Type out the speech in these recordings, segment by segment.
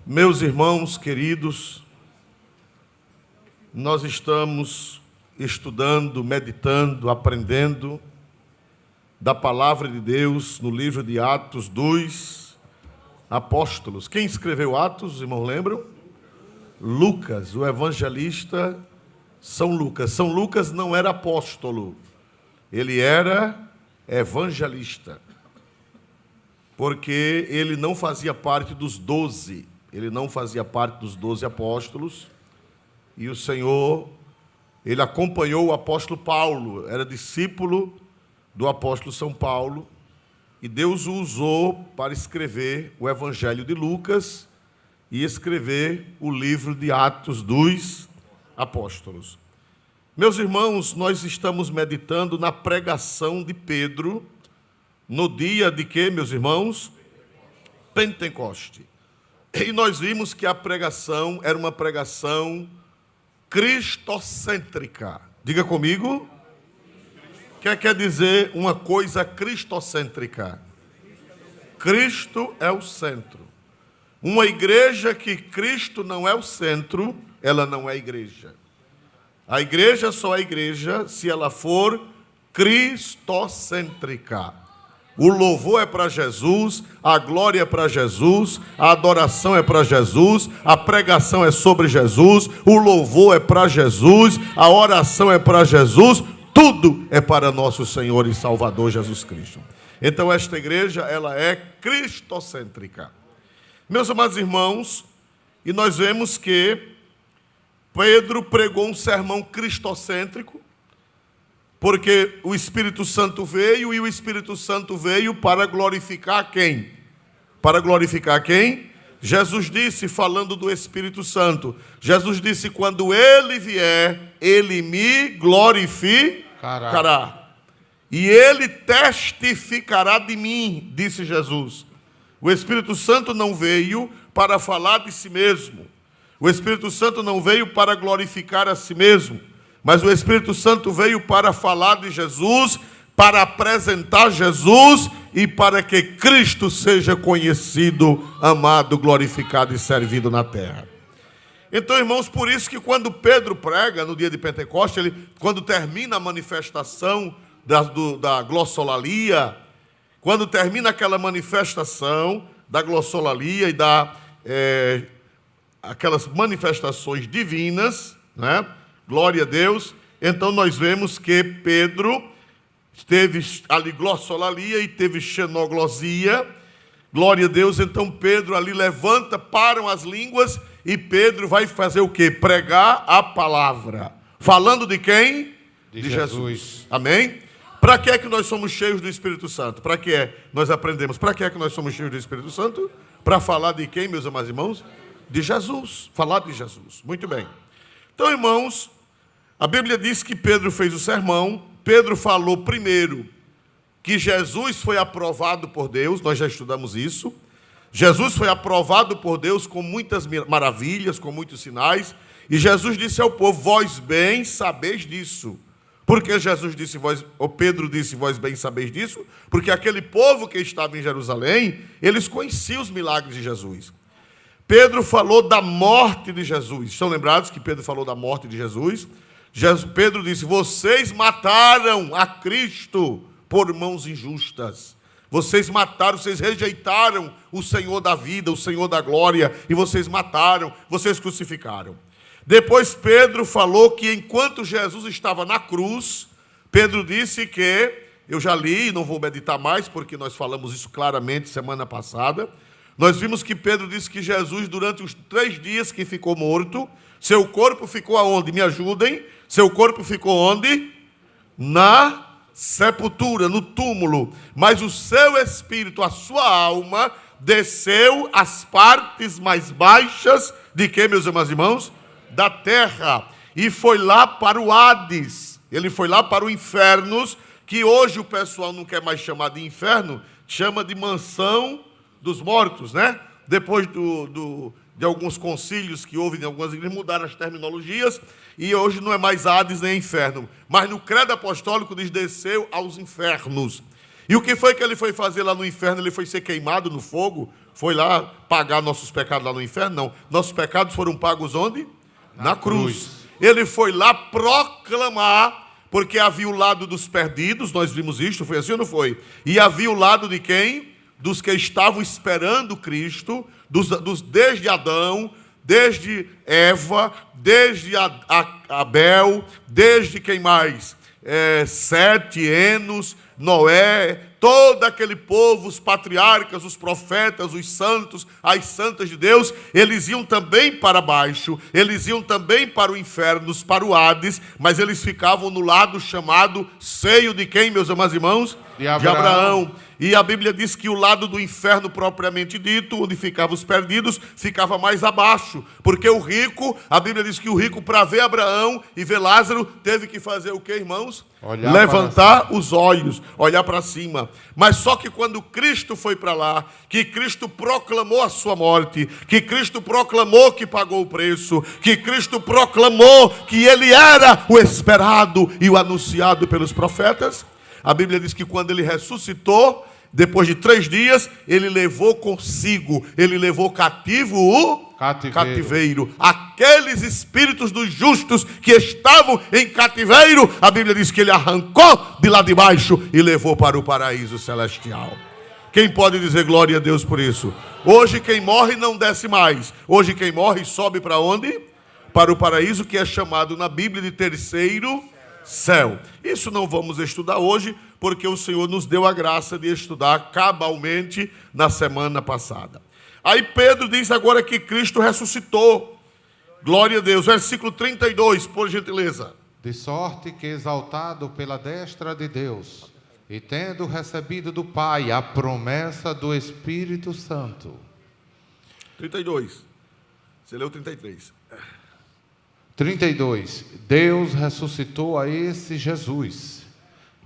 Meus irmãos queridos, nós estamos estudando, meditando, aprendendo da palavra de Deus no livro de Atos dos Apóstolos. Quem escreveu Atos, os irmãos lembram? Lucas, o evangelista São Lucas. São Lucas não era apóstolo, ele era evangelista, porque ele não fazia parte dos 12. Ele não fazia parte dos 12 apóstolos, e o Senhor, ele acompanhou o apóstolo Paulo, era discípulo do apóstolo São Paulo, e Deus o usou para escrever o Evangelho de Lucas e escrever o livro de Atos dos Apóstolos. Meus irmãos, nós estamos meditando na pregação de Pedro, no dia de quê, meus irmãos? Pentecoste. E nós vimos que a pregação era uma pregação cristocêntrica. Diga comigo. O que quer dizer uma coisa cristocêntrica? Cristo é o centro. Uma igreja que Cristo não é o centro, ela não é igreja. A igreja só é igreja se ela for cristocêntrica. O louvor é para Jesus, a glória é para Jesus, a adoração é para Jesus, a pregação é sobre Jesus, o louvor é para Jesus, a oração é para Jesus, tudo é para nosso Senhor e Salvador Jesus Cristo. Então esta igreja, ela é cristocêntrica. Meus amados irmãos, e nós vemos que Pedro pregou um sermão cristocêntrico, porque o Espírito Santo veio, e o Espírito Santo veio para glorificar quem? Para glorificar quem? Jesus disse, falando do Espírito Santo, Jesus disse, quando ele vier, ele me glorificará. E ele testificará de mim, disse Jesus. O Espírito Santo não veio para falar de si mesmo. O Espírito Santo não veio para glorificar a si mesmo. Mas o Espírito Santo veio para falar de Jesus, para apresentar Jesus e para que Cristo seja conhecido, amado, glorificado e servido na terra. Então, irmãos, por isso que quando Pedro prega no dia de Pentecostes, quando termina a manifestação da glossolalia, quando termina aquela manifestação da glossolalia e aquelas manifestações divinas, né? Glória a Deus. Então nós vemos que Pedro teve ali glossolalia e teve xenoglosia. Glória a Deus. Então Pedro ali levanta, param as línguas e Pedro vai fazer o quê? Pregar a palavra. Falando de quem? De Jesus. Amém? Para que é que nós somos cheios do Espírito Santo? Para que é? Nós aprendemos. Para que é que nós somos cheios do Espírito Santo? Para falar de quem, meus amados irmãos? De Jesus. Falar de Jesus. Muito bem. Então, irmãos, a Bíblia diz que Pedro fez o sermão. Pedro falou primeiro que Jesus foi aprovado por Deus, nós já estudamos isso. Jesus foi aprovado por Deus com muitas maravilhas, com muitos sinais. E Jesus disse ao povo, vós bem sabeis disso. Por que Pedro disse, vós bem sabeis disso? Porque aquele povo que estava em Jerusalém, eles conheciam os milagres de Jesus. Pedro falou da morte de Jesus. Estão lembrados que Pedro falou da morte de Jesus? Pedro disse, vocês mataram a Cristo por mãos injustas. Vocês mataram, vocês rejeitaram o Senhor da vida, o Senhor da glória, e vocês mataram, vocês crucificaram. Depois Pedro falou que enquanto Jesus estava na cruz, Pedro disse que, eu já li, não vou meditar mais, porque nós falamos isso claramente semana passada. Nós vimos que Pedro disse que Jesus, durante os 3 dias que ficou morto, seu corpo ficou aonde? Me ajudem. Seu corpo ficou onde? Na sepultura, no túmulo. Mas o seu espírito, a sua alma, desceu às partes mais baixas de quê, meus irmãos? Da terra. E foi lá para o Hades. Ele foi lá para o inferno, que hoje o pessoal não quer mais chamar de inferno, chama de mansão dos mortos, né? Depois de alguns concílios que houve em algumas igrejas, mudaram as terminologias, e hoje não é mais Hades nem inferno. Mas no credo apostólico diz, desceu aos infernos. E o que foi que ele foi fazer lá no inferno? Ele foi ser queimado no fogo, foi lá pagar nossos pecados lá no inferno, não. Nossos pecados foram pagos onde? Na cruz. Ele foi lá proclamar, porque havia o lado dos perdidos, nós vimos isto, foi assim ou não foi? E havia o lado de quem? Dos que estavam esperando Cristo, desde Adão, desde Eva, desde Abel, desde quem mais? Sete, Enos, Noé, todo aquele povo, os patriarcas, os profetas, os santos, as santas de Deus, eles iam também para baixo, eles iam também para o inferno, para o Hades, mas eles ficavam no lado chamado seio de quem, meus amados irmãos? De Abraão. E a Bíblia diz que o lado do inferno propriamente dito, onde ficavam os perdidos, ficava mais abaixo. Porque o rico, a Bíblia diz que o rico, para ver Abraão e ver Lázaro, teve que fazer o que, irmãos? Levantar os olhos, olhar para cima. Mas só que quando Cristo foi para lá, que Cristo proclamou a sua morte, que Cristo proclamou que pagou o preço, que Cristo proclamou que ele era o esperado e o anunciado pelos profetas, a Bíblia diz que quando ele ressuscitou, depois de 3 dias, ele levou consigo, ele levou cativo o cativeiro. Aqueles espíritos dos justos que estavam em cativeiro, a Bíblia diz que ele arrancou de lá de baixo e levou para o paraíso celestial. Quem pode dizer glória a Deus por isso? Hoje quem morre não desce mais. Hoje quem morre sobe para onde? Para o paraíso, que é chamado na Bíblia de terceiro céu. Isso não vamos estudar hoje, porque o Senhor nos deu a graça de estudar cabalmente na semana passada. Aí Pedro diz agora que Cristo ressuscitou. Glória a Deus. Versículo 32, por gentileza. De sorte que, exaltado pela destra de Deus, e tendo recebido do Pai a promessa do Espírito Santo. 32. Você leu 33. 32. Deus ressuscitou a esse Jesus,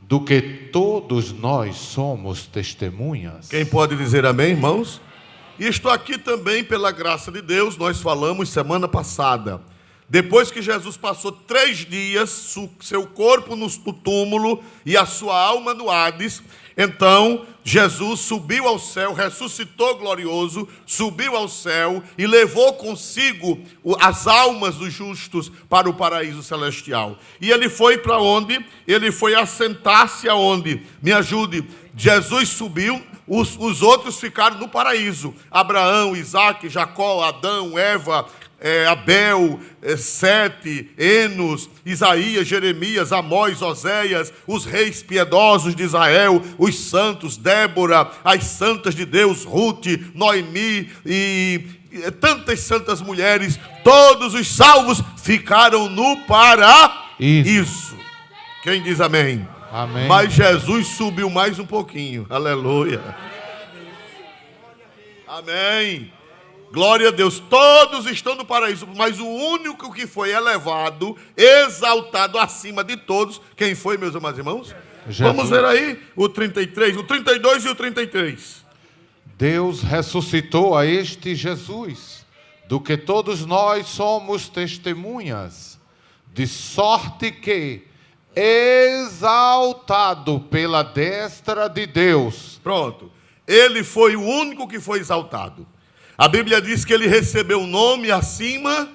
do que todos nós somos testemunhas. Quem pode dizer amém, irmãos? Isto aqui também, pela graça de Deus, nós falamos semana passada. Depois que Jesus passou 3 dias, seu corpo no túmulo e a sua alma no Hades, então Jesus subiu ao céu, ressuscitou glorioso, subiu ao céu e levou consigo as almas dos justos para o paraíso celestial. E ele foi para onde? Ele foi assentar-se aonde? Me ajude. Jesus subiu, os outros ficaram no paraíso. Abraão, Isaac, Jacó, Adão, Eva, Abel, Sete, Enos, Isaías, Jeremias, Amós, Oséias, os reis piedosos de Israel, os santos, Débora, as santas de Deus, Ruth, Noemi e tantas santas mulheres, todos os salvos ficaram no paraíso. Quem diz amém? Amém. Mas Jesus subiu mais um pouquinho, aleluia. Amém. Glória a Deus, todos estão no paraíso, mas o único que foi elevado, exaltado acima de todos, quem foi, meus amados irmãos? Jesus. Vamos ver aí o 33, o 32 e o 33. Deus ressuscitou a este Jesus, do que todos nós somos testemunhas, de sorte que, exaltado pela destra de Deus. Pronto, ele foi o único que foi exaltado. A Bíblia diz que ele recebeu um nome acima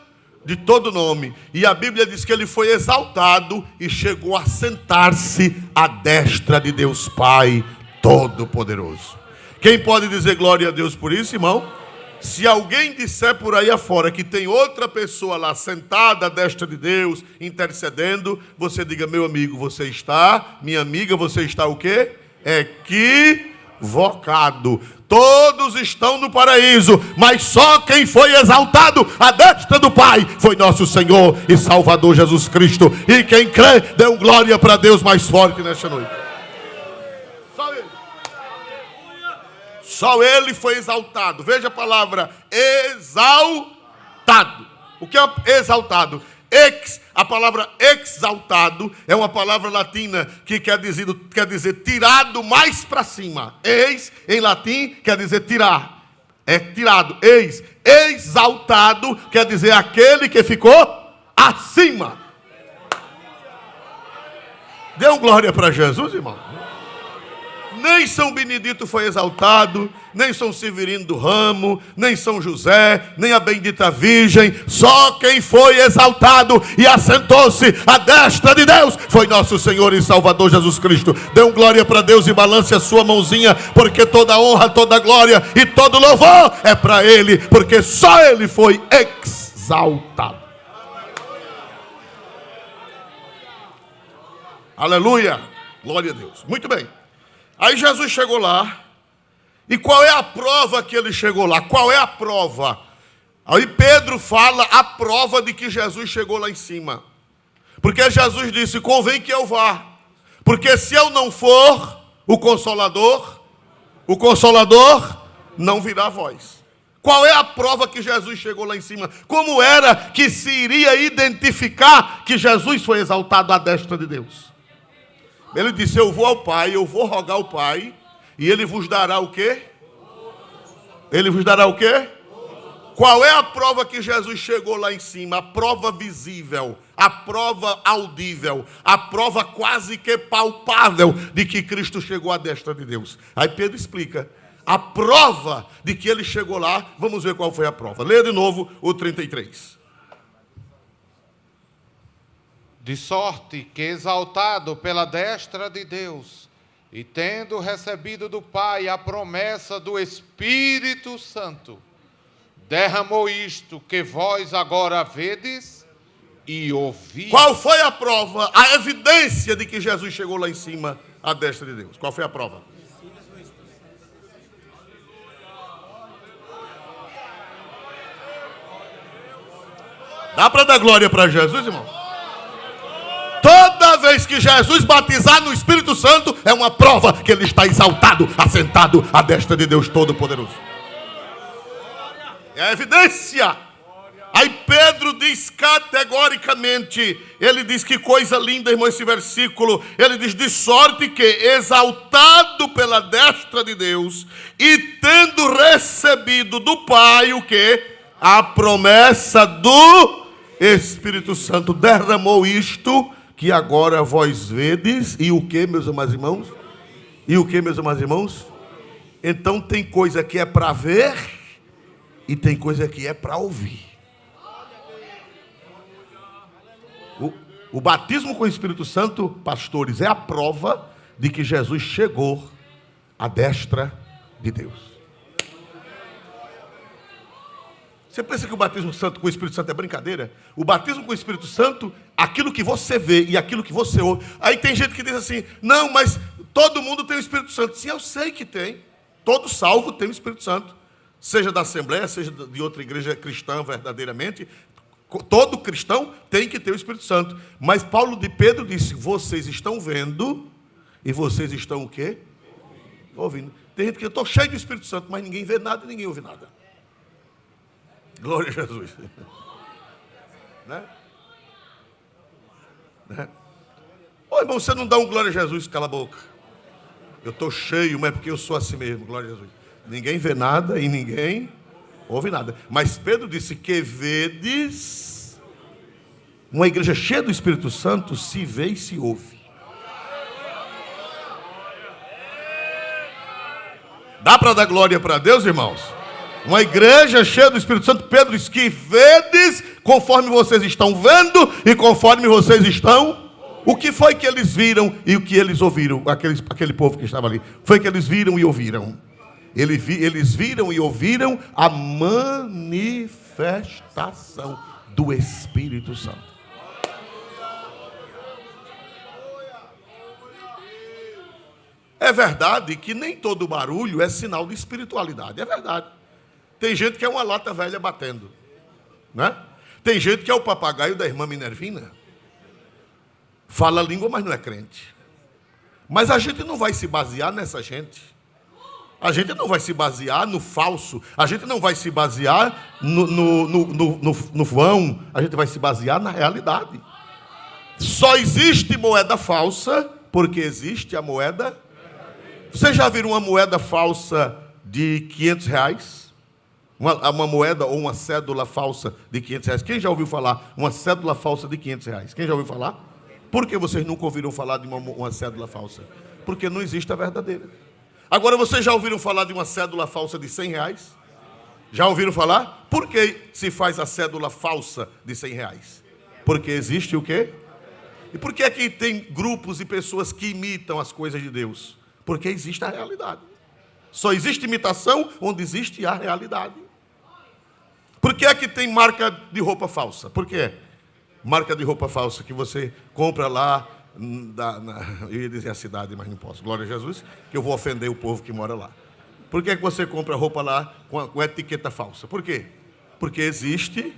de todo nome. E a Bíblia diz que ele foi exaltado e chegou a sentar-se à destra de Deus Pai Todo-Poderoso. Quem pode dizer glória a Deus por isso, irmão? Se alguém disser por aí afora que tem outra pessoa lá sentada à destra de Deus, intercedendo, você diga, meu amigo, você está, minha amiga, você está o quê? Equivocado. Todos estão no paraíso, mas só quem foi exaltado à destra do Pai foi nosso Senhor e Salvador Jesus Cristo. E quem crê, dê um glória para Deus mais forte nesta noite. Só Ele. Só Ele foi exaltado. Veja a palavra exaltado. O que é exaltado? A palavra exaltado é uma palavra latina que quer dizer tirado mais para cima. Ex, em latim, quer dizer tirar. É tirado. Exaltado quer dizer aquele que ficou acima. Dê um glória para Jesus, irmão. Nem São Benedito foi exaltado, nem São Severino do Ramo, nem São José, nem a bendita Virgem. Só quem foi exaltado e assentou-se à destra de Deus foi nosso Senhor e Salvador Jesus Cristo. Dê um glória para Deus e balance a sua mãozinha, porque toda honra, toda glória e todo louvor é para Ele, porque só Ele foi exaltado. Aleluia, glória a Deus. Muito bem. Aí Jesus chegou lá. E qual é a prova que ele chegou lá? Qual é a prova? Aí Pedro fala a prova de que Jesus chegou lá em cima. Porque Jesus disse: convém que eu vá. Porque se eu não for, o Consolador não virá a vós. Qual é a prova que Jesus chegou lá em cima? Como era que se iria identificar que Jesus foi exaltado à destra de Deus? Ele disse: eu vou ao Pai, eu vou rogar ao Pai, e Ele vos dará o quê? Ele vos dará o quê? Qual é a prova que Jesus chegou lá em cima? A prova visível, a prova audível, a prova quase que palpável de que Cristo chegou à destra de Deus. Aí Pedro explica a prova de que ele chegou lá. Vamos ver qual foi a prova. Leia de novo o 33. De sorte que, exaltado pela destra de Deus, e tendo recebido do Pai a promessa do Espírito Santo, derramou isto que vós agora vedes e ouvis. Qual foi a prova? A evidência de que Jesus chegou lá em cima à destra de Deus. Qual foi a prova? Dá para dar glória para Jesus, irmão? Toda vez que Jesus batizar no Espírito Santo, é uma prova que ele está exaltado, assentado à destra de Deus Todo-Poderoso. É a evidência. Aí Pedro diz categoricamente, ele diz que coisa linda, irmão, esse versículo. Ele diz: de sorte que, exaltado pela destra de Deus, e tendo recebido do Pai o quê? A promessa do Espírito Santo, derramou isto que agora vós vedes. E o que, meus amados irmãos? E o que, meus amados irmãos? Então tem coisa que é para ver e tem coisa que é para ouvir. O batismo com o Espírito Santo, pastores, é a prova de que Jesus chegou à destra de Deus. Você pensa que o batismo santo com o Espírito Santo é brincadeira? O batismo com o Espírito Santo, aquilo que você vê e aquilo que você ouve. Aí tem gente que diz assim: não, mas todo mundo tem o Espírito Santo. Sim, eu sei que tem. Todo salvo tem o Espírito Santo. Seja da Assembleia, seja de outra igreja cristã verdadeiramente. Todo cristão tem que ter o Espírito Santo. Mas Paulo de Pedro disse: vocês estão vendo e vocês estão o quê? Ouvindo. Tem gente que eu estou cheio do Espírito Santo, mas ninguém vê nada e ninguém ouve nada. Glória a Jesus. Né? Ô irmão, você não dá um glória a Jesus, cala a boca. Eu estou cheio, mas é porque eu sou assim mesmo, glória a Jesus. Ninguém vê nada e ninguém ouve nada. Mas Pedro disse que vedes. Uma igreja cheia do Espírito Santo se vê e se ouve. Dá para dar glória para Deus, irmãos? Uma igreja cheia do Espírito Santo. Pedro diz que vedes conforme vocês estão vendo e conforme vocês estão. O que foi que eles viram e o que eles ouviram? Aquele povo que estava ali. Foi que eles viram e ouviram. Eles viram e ouviram a manifestação do Espírito Santo. É verdade que nem todo barulho é sinal de espiritualidade. É verdade. Tem gente que é uma lata velha batendo, né? Tem gente que é o papagaio da irmã Minervina. Fala a língua, mas não é crente. Mas a gente não vai se basear nessa gente. A gente não vai se basear no falso. A gente não vai se basear no vão. A gente vai se basear na realidade. Só existe moeda falsa porque existe a moeda. Vocês já viram uma moeda falsa de R$500? Uma moeda ou uma cédula falsa de R$500. Quem já ouviu falar uma cédula falsa de R$500? Quem já ouviu falar? Por que vocês nunca ouviram falar de uma cédula falsa? Porque não existe a verdadeira. Agora, vocês já ouviram falar de uma cédula falsa de R$100? Já ouviram falar? Por que se faz a cédula falsa de R$100? Porque existe o quê? E por que é que tem grupos e pessoas que imitam as coisas de Deus? Porque existe a realidade. Só existe imitação onde existe a realidade. Por que é que tem marca de roupa falsa? Por quê? Marca de roupa falsa que você compra lá, eu ia dizer a cidade, mas não posso. Glória a Jesus, que eu vou ofender o povo que mora lá. Por que é que você compra roupa lá com etiqueta falsa? Por quê? Porque existe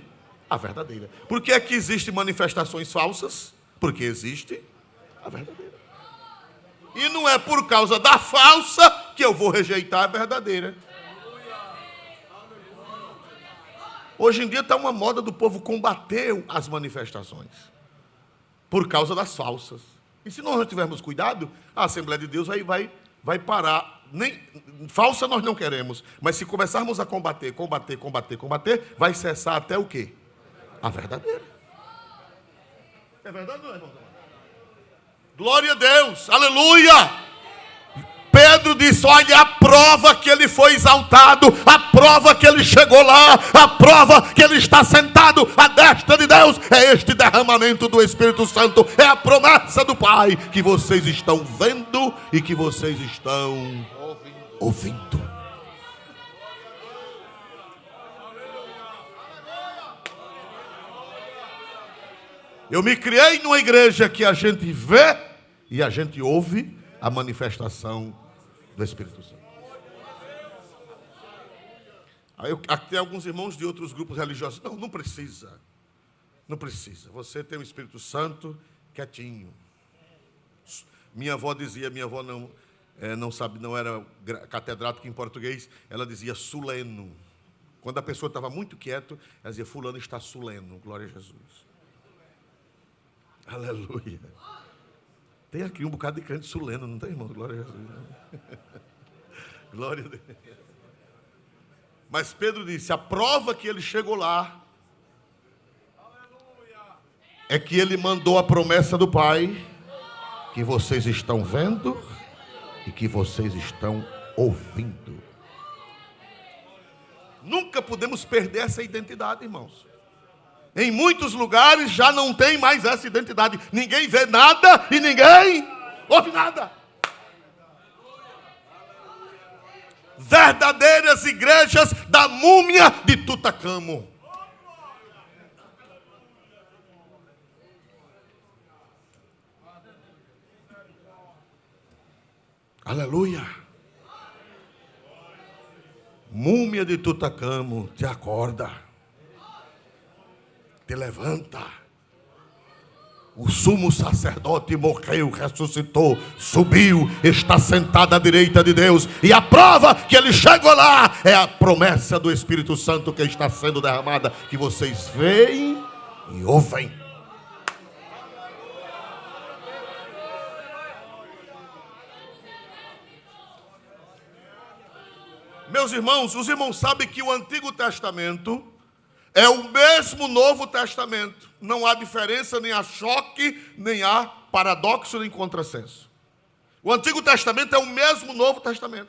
a verdadeira. Por que é que existem manifestações falsas? Porque existe a verdadeira. E não é por causa da falsa que eu vou rejeitar a verdadeira. Hoje em dia está uma moda do povo combater as manifestações por causa das falsas. E se nós não tivermos cuidado, a Assembleia de Deus vai parar. Nem falsa nós não queremos, mas se começarmos a combater, vai cessar até o quê? A verdadeira. É verdade ou não é, irmão? Glória a Deus, aleluia! Pedro disse, olha, a prova que ele foi exaltado, a prova que ele chegou lá, a prova que ele está sentado à destra de Deus, é este derramamento do Espírito Santo, é a promessa do Pai, que vocês estão vendo e que vocês estão ouvindo. Eu me criei numa igreja que a gente vê e a gente ouve a manifestação do Espírito Santo. Aqui tem alguns irmãos de outros grupos religiosos. Não precisa. Não precisa. Você tem o Espírito Santo quietinho. Minha avó não era catedrática em português, ela dizia suleno. Quando a pessoa estava muito quieto, ela dizia, fulano está suleno. Glória a Jesus. Aleluia. Tem aqui um bocado de crente suleno, não tem, irmão? Glória a Jesus. Glória a Deus. Mas Pedro disse, a prova que ele chegou lá é que ele mandou a promessa do Pai, que vocês estão vendo e que vocês estão ouvindo. Nunca podemos perder essa identidade, irmãos. Em muitos lugares já não tem mais essa identidade. Ninguém vê nada e ninguém ouve nada. Verdadeiras igrejas da múmia de Tutacamo. Aleluia. Múmia de Tutacamo, te acorda. Te levanta. O sumo sacerdote morreu, ressuscitou, subiu, está sentado à direita de Deus. E a prova que ele chegou lá é a promessa do Espírito Santo que está sendo derramada, que vocês veem e ouvem. Meus irmãos, os irmãos sabem que o Antigo Testamento é o mesmo Novo Testamento. Não há diferença, nem há choque, nem há paradoxo, nem contrassenso. O Antigo Testamento é o mesmo Novo Testamento.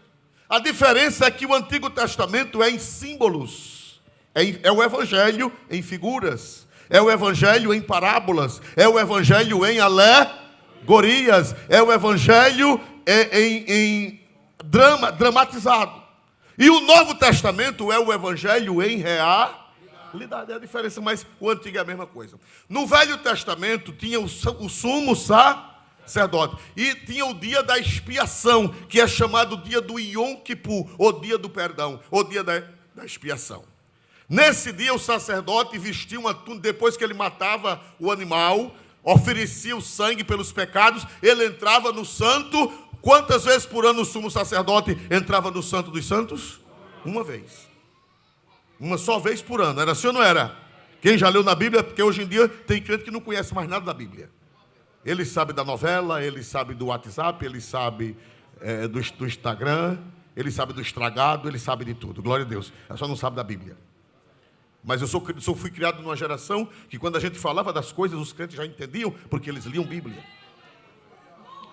A diferença é que o Antigo Testamento é em símbolos. É o Evangelho em figuras. É o Evangelho em parábolas. É o Evangelho em alegorias. É o Evangelho em dramatizado. E o Novo Testamento é o Evangelho em realidade. É a diferença, mas o Antigo é a mesma coisa. No Velho Testamento tinha o sumo sacerdote e tinha o dia da expiação, que é chamado dia do Yom Kippur, o dia do perdão, o dia da expiação. Nesse dia o sacerdote vestia uma túnica, depois que ele matava o animal, oferecia o sangue pelos pecados, ele entrava no santo. Quantas vezes por ano o sumo sacerdote entrava no Santo dos Santos? Uma vez. Uma só vez por ano. Era assim ou não era? Quem já leu na Bíblia, porque hoje em dia tem crente que não conhece mais nada da Bíblia. Ele sabe da novela, ele sabe do WhatsApp, ele sabe do Instagram, ele sabe do estragado, ele sabe de tudo. Glória a Deus. Ele só não sabe da Bíblia. Mas eu fui criado numa geração que quando a gente falava das coisas, os crentes já entendiam, porque eles liam Bíblia.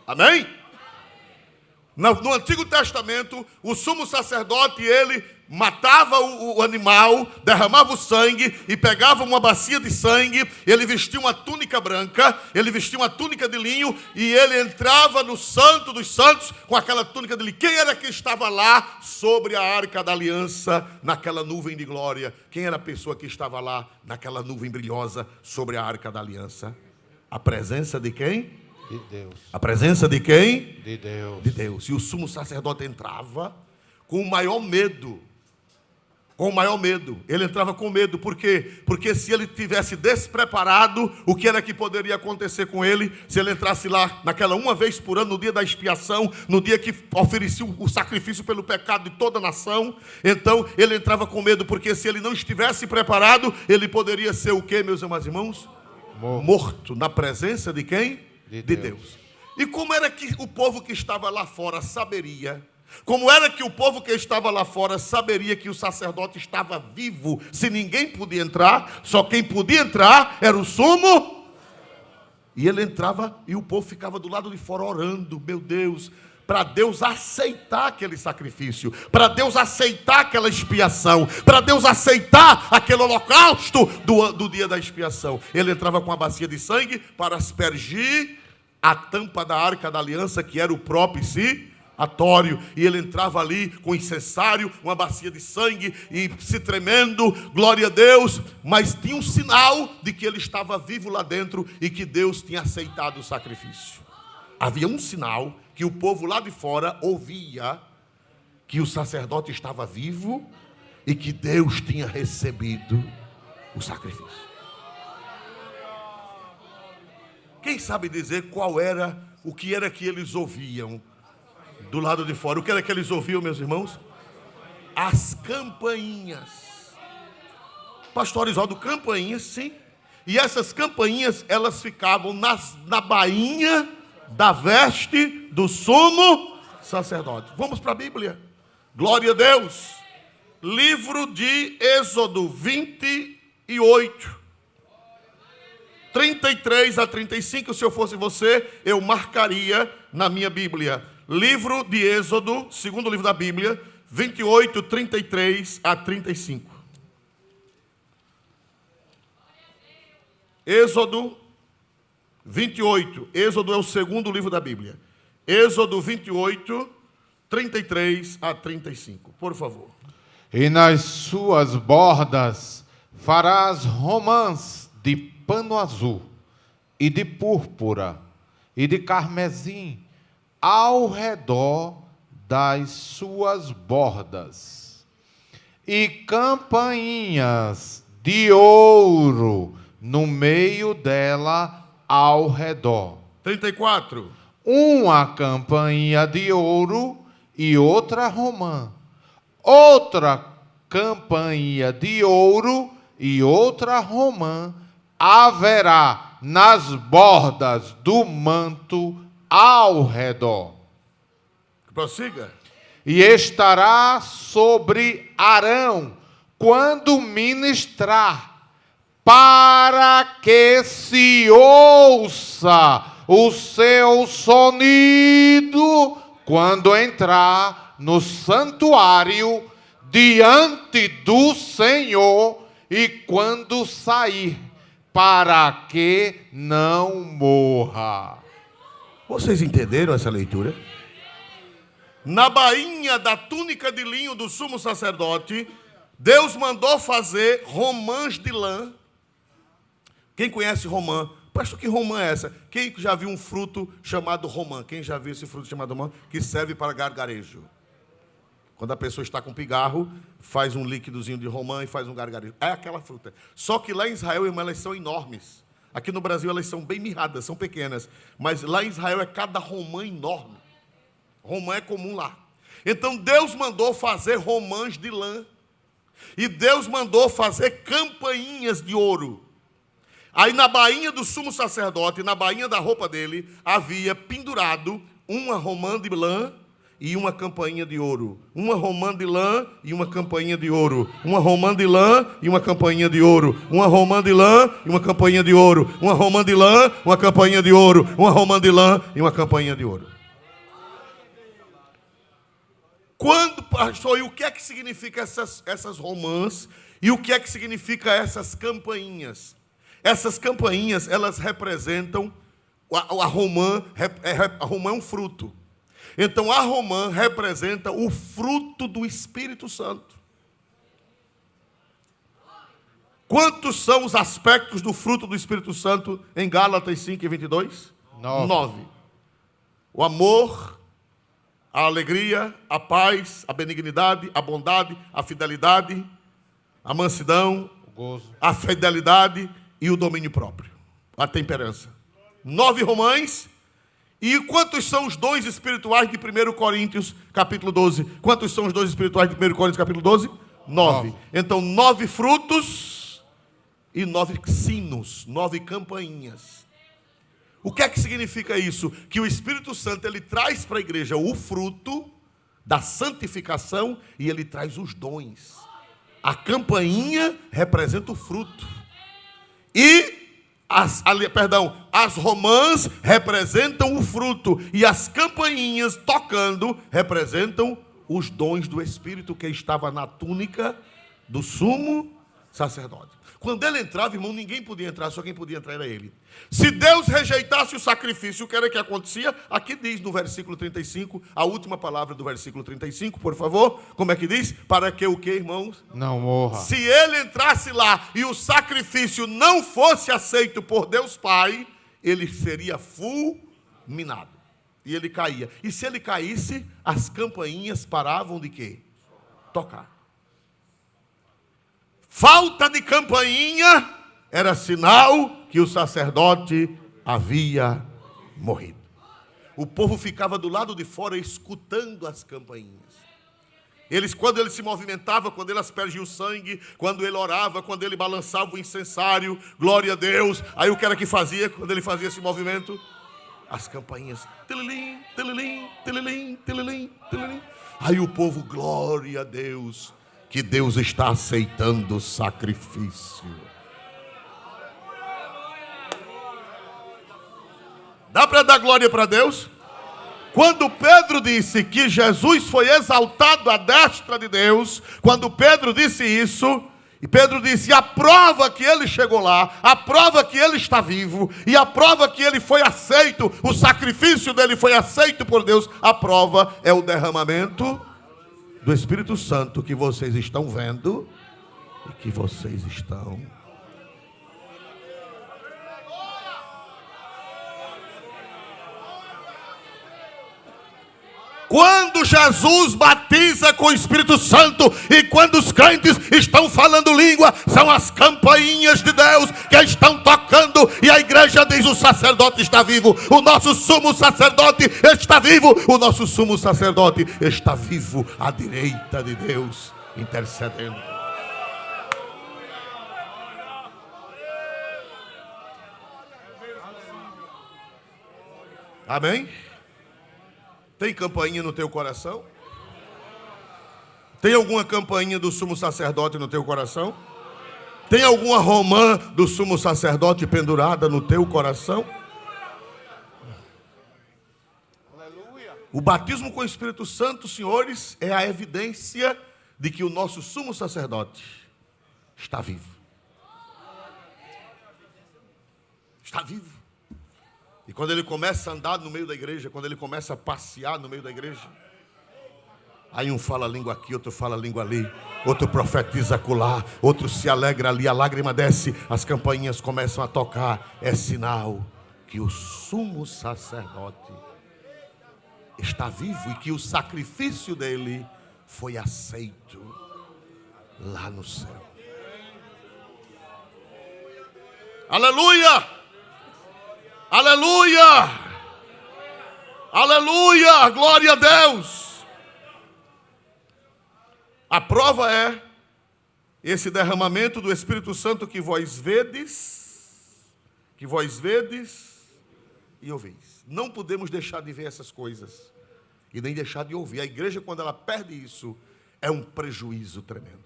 Amém? No Antigo Testamento, o sumo sacerdote, ele matava o animal, derramava o sangue e pegava uma bacia de sangue, ele vestia uma túnica branca, ele vestia uma túnica de linho e ele entrava no Santo dos Santos com aquela túnica de linho. Quem era que estava lá sobre a Arca da Aliança, naquela nuvem de glória? Quem era a pessoa que estava lá naquela nuvem brilhosa sobre a Arca da Aliança? A presença de quem? De Deus. A presença de quem? De Deus. De Deus. E o sumo sacerdote entrava com o maior medo. Com o maior medo. Ele entrava com medo. Por quê? Porque se ele tivesse despreparado, o que era que poderia acontecer com ele? Se ele entrasse lá naquela uma vez por ano, no dia da expiação, no dia que oferecia o sacrifício pelo pecado de toda a nação. Então ele entrava com medo, porque se ele não estivesse preparado, ele poderia ser o quê, meus amados irmãos? Morto. Na presença de quem? De Deus. E como era que o povo que estava lá fora saberia? Como era que o povo que estava lá fora saberia que o sacerdote estava vivo, se ninguém podia entrar? Só quem podia entrar era o sumo. E ele entrava e o povo ficava do lado de fora orando, meu Deus, para Deus aceitar aquele sacrifício, para Deus aceitar aquela expiação, para Deus aceitar aquele holocausto do dia da expiação. Ele entrava com a bacia de sangue para aspergir a tampa da Arca da Aliança, que era o propiciatório. E ele entrava ali com incensário, uma bacia de sangue, e se tremendo, glória a Deus, mas tinha um sinal de que ele estava vivo lá dentro e que Deus tinha aceitado o sacrifício. Havia um sinal que o povo lá de fora ouvia, que o sacerdote estava vivo e que Deus tinha recebido o sacrifício. Quem sabe dizer o que era que eles ouviam do lado de fora? O que era que eles ouviam, meus irmãos? As campainhas. Pastor Isoldo, campainhas, sim. E essas campainhas, elas ficavam na bainha da veste do sumo sacerdote. Vamos para a Bíblia. Glória a Deus. Livro de Êxodo 28. 33 a 35, se eu fosse você, eu marcaria na minha Bíblia. Livro de Êxodo, segundo livro da Bíblia, 28, 33 a 35. Êxodo 28. Êxodo é o segundo livro da Bíblia. Êxodo 28, 33 a 35. Por favor. E nas suas bordas farás romãs de pano azul, e de púrpura, e de carmesim, ao redor das suas bordas, e campainhas de ouro no meio dela ao redor. 34. Uma campainha de ouro e outra romã. Outra campainha de ouro e outra romã haverá nas bordas do manto ao redor. Prossiga. E estará sobre Arão quando ministrar, para que se ouça o seu sonido quando entrar no santuário diante do Senhor e quando sair, para que não morra. Vocês entenderam essa leitura? Na bainha da túnica de linho do sumo sacerdote, Deus mandou fazer romãs de lã. Quem conhece romã? Pastor, que romã é essa? Quem já viu um fruto chamado romã? Quem já viu esse fruto chamado romã? Que serve para gargarejo. Quando a pessoa está com pigarro, faz um líquidozinho de romã e faz um gargarejo. É aquela fruta. Só que lá em Israel, irmão, elas são enormes. Aqui no Brasil elas são bem mirradas, são pequenas. Mas lá em Israel é cada romã enorme. Romã é comum lá. Então Deus mandou fazer romãs de lã. E Deus mandou fazer campainhas de ouro. Aí na bainha do sumo sacerdote, na bainha da roupa dele, havia pendurado uma romã de lã e uma campainha de ouro. Uma romã de lã e uma campainha de ouro. Uma romã de lã e uma campainha de ouro. Uma romã de lã e uma campainha de ouro. Uma romã de lã, uma campainha de ouro. Uma romã de lã e uma campainha de ouro. Quando, pastor, e o que é que significa essas romãs? E o que é que significa essas campainhas? Essas campainhas, elas representam, a romã é um fruto. Então, a romã representa o fruto do Espírito Santo. Quantos são os aspectos do fruto do Espírito Santo em Gálatas 5:22? 9. O amor, a alegria, a paz, a benignidade, a bondade, a fidelidade, a mansidão, O gozo. a fidelidade e o domínio próprio, a temperança. 9 romãs. E quantos são os dons espirituais de 1 Coríntios, capítulo 12? Quantos são os dons espirituais de 1 Coríntios, capítulo 12? 9. Então, 9 frutos e 9 sinos, 9 campainhas. O que é que significa isso? Que o Espírito Santo, ele traz para a igreja o fruto da santificação e ele traz os dons. A campainha representa o fruto. E as romãs representam o fruto. E as campainhas tocando representam os dons do Espírito que estava na túnica do sumo sacerdote. Quando ele entrava, irmão, ninguém podia entrar, só quem podia entrar era ele. Se Deus rejeitasse o sacrifício, o que era que acontecia? Aqui diz no versículo 35, a última palavra do versículo 35, por favor. Como é que diz? Para que o que, irmãos? Não morra. Se ele entrasse lá e o sacrifício não fosse aceito por Deus Pai, ele seria fulminado. E ele caía. E se ele caísse, as campainhas paravam de quê? Tocar. Falta de campainha era sinal que o sacerdote havia morrido. O povo ficava do lado de fora escutando as campainhas. Quando ele se movimentava, quando ele aspergia o sangue, quando ele orava, quando ele balançava o incensário, glória a Deus. Aí o que era que fazia quando ele fazia esse movimento? As campainhas. Tililim, tililim, tililim, tililim, tililim. Aí o povo, glória a Deus, que Deus está aceitando o sacrifício. Dá para dar glória para Deus? Quando Pedro disse que Jesus foi exaltado à destra de Deus, quando Pedro disse isso, e Pedro disse, a prova que ele chegou lá, a prova que ele está vivo, e a prova que ele foi aceito, o sacrifício dele foi aceito por Deus, a prova é o derramamento do Espírito Santo que vocês estão vendo e que vocês estão. Quando Jesus batiza com o Espírito Santo e quando os crentes estão falando língua, são as campainhas de Deus que estão tocando e a igreja diz, o sacerdote está vivo, o nosso sumo sacerdote está vivo, o nosso sumo sacerdote está vivo à direita de Deus, intercedendo. Amém? Tem campainha no teu coração? Tem alguma campainha do sumo sacerdote no teu coração? Tem alguma romã do sumo sacerdote pendurada no teu coração? Aleluia. O batismo com o Espírito Santo, senhores, é a evidência de que o nosso sumo sacerdote está vivo. Está vivo. E quando ele começa a andar no meio da igreja, quando ele começa a passear no meio da igreja, aí um fala a língua aqui, outro fala a língua ali, outro profetiza acolá, outro se alegra ali, a lágrima desce, as campainhas começam a tocar. É sinal que o sumo sacerdote está vivo e que o sacrifício dele foi aceito lá no céu. Aleluia! Aleluia! Aleluia! Glória a Deus! A prova é esse derramamento do Espírito Santo que vós vedes e ouvis. Não podemos deixar de ver essas coisas e nem deixar de ouvir. A igreja, quando ela perde isso, é um prejuízo tremendo.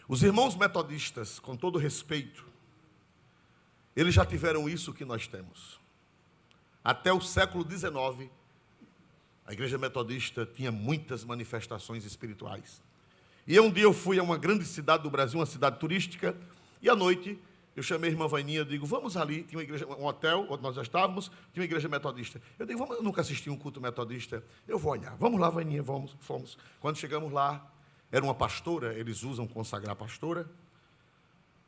Os irmãos metodistas, com todo respeito, eles já tiveram isso que nós temos. Até o século XIX, A igreja metodista tinha muitas manifestações espirituais. E um dia eu fui a uma grande cidade do Brasil, uma cidade turística, e à noite eu chamei a irmã Vaininha, eu digo, vamos ali, tinha uma igreja, um hotel onde nós já estávamos, tinha uma igreja metodista. Eu digo, vamos, eu nunca assisti um culto metodista, eu vou olhar. Vamos lá, Vaininha, vamos, fomos. Quando chegamos lá, era uma pastora, eles usam consagrar pastora.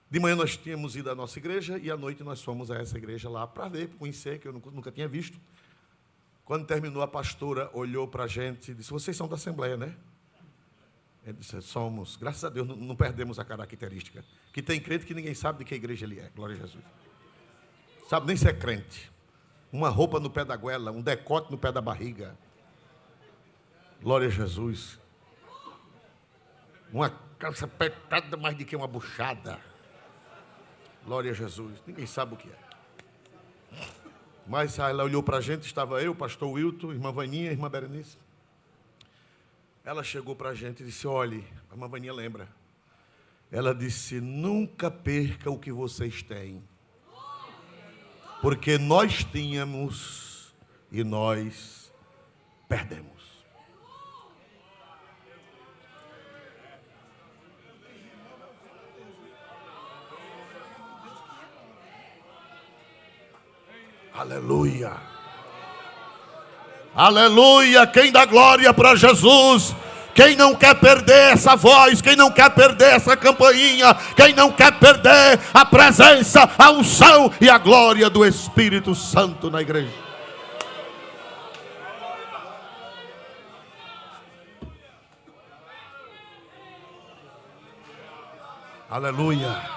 De manhã nós tínhamos ido à nossa igreja e à noite nós fomos a essa igreja lá para ver, para conhecer, que eu nunca tinha visto. Quando terminou, a pastora olhou para a gente e disse, vocês são da Assembleia, né? Ele disse, somos. Graças a Deus, não perdemos a característica. Que tem crente que ninguém sabe de que igreja ele é. Glória a Jesus. Sabe nem se é crente. Uma roupa no pé da goela, um decote no pé da barriga. Glória a Jesus. Uma calça apertada mais do que uma buchada. Glória a Jesus. Ninguém sabe o que é. Mas ela olhou para a gente, estava eu, o pastor Wilton, irmã Vaninha, irmã Berenice. Ela chegou para a gente e disse, olhe, a irmã Vaninha lembra. Ela disse, nunca perca o que vocês têm. Porque nós tínhamos e nós perdemos. Aleluia. Aleluia. Quem dá glória para Jesus? Quem não quer perder essa voz? Quem não quer perder essa campainha? Quem não quer perder a presença, a unção e a glória do Espírito Santo na igreja? Aleluia.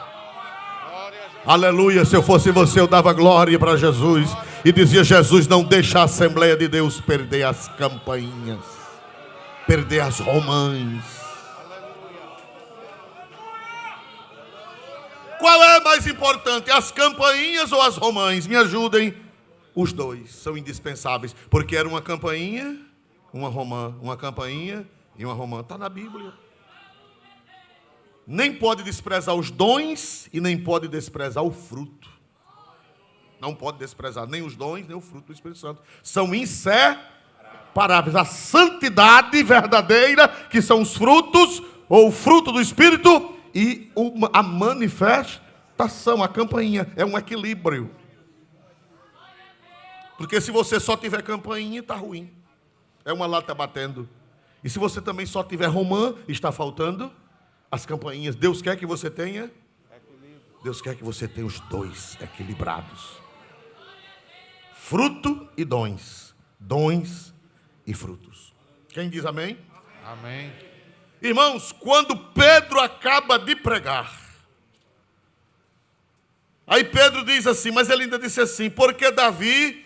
Aleluia, se eu fosse você eu dava glória para Jesus e dizia, Jesus, não deixa a Assembleia de Deus perder as campainhas, perder as romãs. Qual é mais importante, as campainhas ou as romãs? Me ajudem. Os dois são indispensáveis, porque era uma campainha, uma romã, uma campainha e uma romã, está na Bíblia. Nem pode desprezar os dons e nem pode desprezar o fruto. Não pode desprezar nem os dons, nem o fruto do Espírito Santo. São inseparáveis. A santidade verdadeira, que são os frutos, ou o fruto do Espírito, e a manifestação, a campainha. É um equilíbrio. Porque se você só tiver campainha, está ruim. É uma lata batendo. E se você também só tiver romã, está faltando as campainhas. Deus quer que você tenha equilíbrio. Deus quer que você tenha os dois equilibrados. Fruto e dons. Dons e frutos. Quem diz amém? Amém. Irmãos, quando Pedro acaba de pregar, aí Pedro diz assim, mas ele ainda disse assim, porque Davi,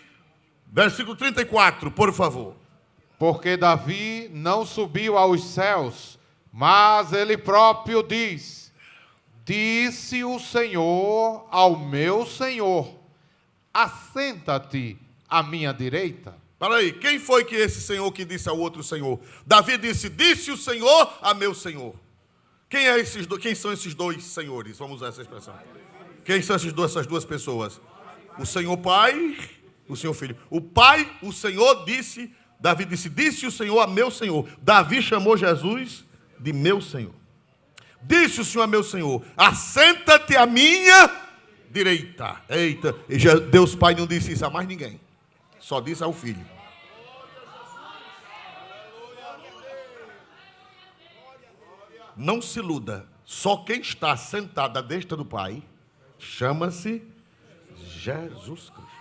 versículo 34, por favor. Porque Davi não subiu aos céus, mas ele próprio diz, disse o Senhor ao meu Senhor, assenta-te à minha direita. Para aí, quem foi que esse Senhor que disse ao outro Senhor? Davi disse o Senhor a meu Senhor. Quem são esses dois senhores? Vamos usar essa expressão. Quem são essas duas pessoas? O Senhor Pai, o Senhor Filho. O Pai, o Senhor disse, Davi disse o Senhor a meu Senhor. Davi chamou Jesus de meu Senhor. Disse o Senhor a meu Senhor, assenta-te à minha direita. Eita, e Deus Pai não disse isso a mais ninguém. Só disse ao Filho. Não se iluda. Só quem está sentado à destra do Pai chama-se Jesus Cristo.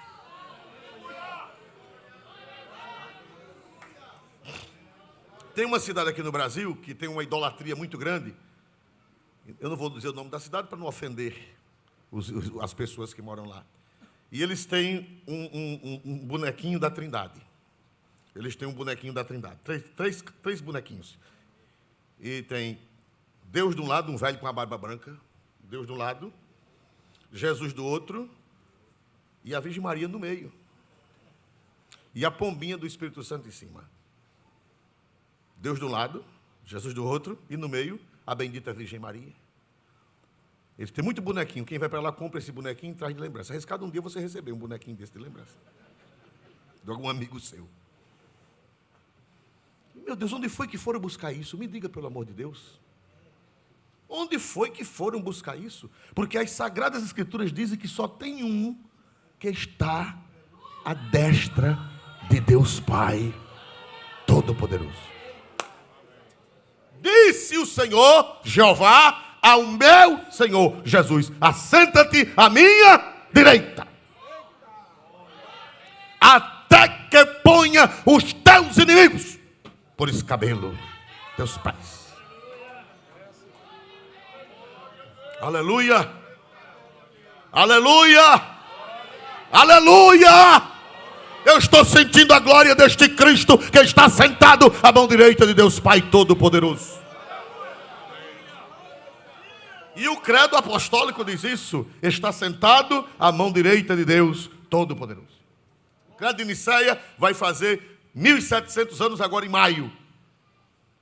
Tem uma cidade aqui no Brasil que tem uma idolatria muito grande. Eu não vou dizer o nome da cidade para não ofender as pessoas que moram lá. E eles têm um bonequinho da Trindade. Eles têm um bonequinho da Trindade. Três bonequinhos. E tem Deus de um lado, um velho com a barba branca. Deus de um lado. Jesus do outro. E a Virgem Maria no meio. E a pombinha do Espírito Santo em cima. Deus do lado, Jesus do outro, e no meio, a bendita Virgem Maria. Eles têm muito bonequinho. Quem vai para lá, compra esse bonequinho e traz de lembrança. Arriscado um dia você receber um bonequinho desse de lembrança. De algum amigo seu. Meu Deus, onde foi que foram buscar isso? Me diga, pelo amor de Deus. Onde foi que foram buscar isso? Porque as Sagradas Escrituras dizem que só tem um que está à destra de Deus Pai Todo-Poderoso. Disse o Senhor Jeová ao meu Senhor Jesus: assenta-te à minha direita, até que ponha os teus inimigos por escabelo teus pés. Aleluia, aleluia, aleluia. Eu estou sentindo a glória deste Cristo que está sentado à mão direita de Deus Pai Todo-Poderoso. E o credo apostólico diz isso: está sentado à mão direita de Deus Todo-Poderoso. O credo de Nicéia vai fazer 1700 anos agora em maio.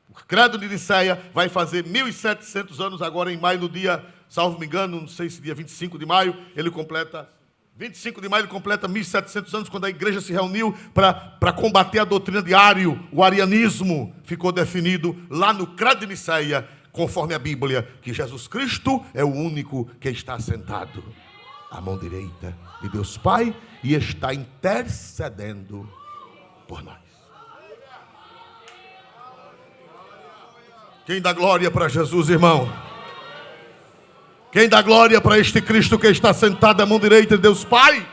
O credo de Nicéia vai fazer 1700 anos agora em maio, no dia, salvo me engano, não sei se dia 25 de maio, ele completa 25 de maio, ele completa 1700 anos, quando a igreja se reuniu para combater a doutrina de Ário. O arianismo ficou definido lá no credo de Nicéia, conforme a Bíblia, que Jesus Cristo é o único que está sentado à mão direita de Deus Pai e está intercedendo por nós. Quem dá glória para Jesus, irmão? Quem dá glória para este Cristo que está sentado à mão direita de Deus Pai?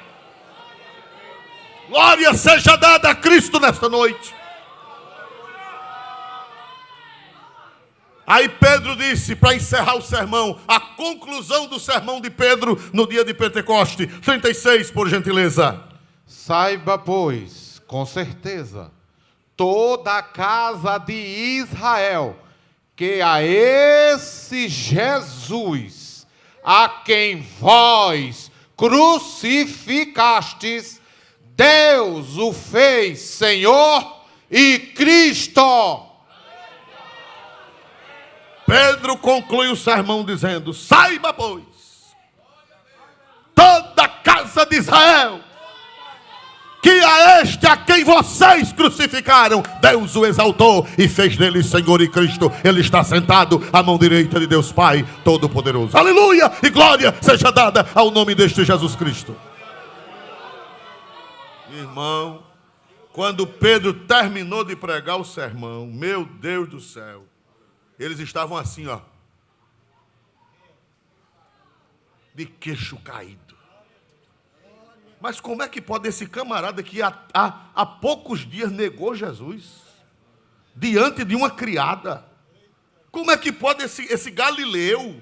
Glória seja dada a Cristo nesta noite. Aí Pedro disse, para encerrar o sermão, a conclusão do sermão de Pedro no dia de Pentecoste, 36, por gentileza. Saiba, pois, com certeza, toda a casa de Israel, que a esse Jesus, a quem vós crucificastes, Deus o fez Senhor e Cristo. Pedro conclui o sermão dizendo: saiba, pois, toda a casa de Israel, que a este a quem vocês crucificaram, Deus o exaltou e fez dele Senhor e Cristo. Ele está sentado à mão direita de Deus Pai Todo-Poderoso. Aleluia e glória seja dada ao nome deste Jesus Cristo. Irmão, quando Pedro terminou de pregar o sermão, meu Deus do céu, eles estavam assim, ó, de queixo caído. Mas como é que pode esse camarada que há poucos dias negou Jesus, diante de uma criada? Como é que pode esse Galileu?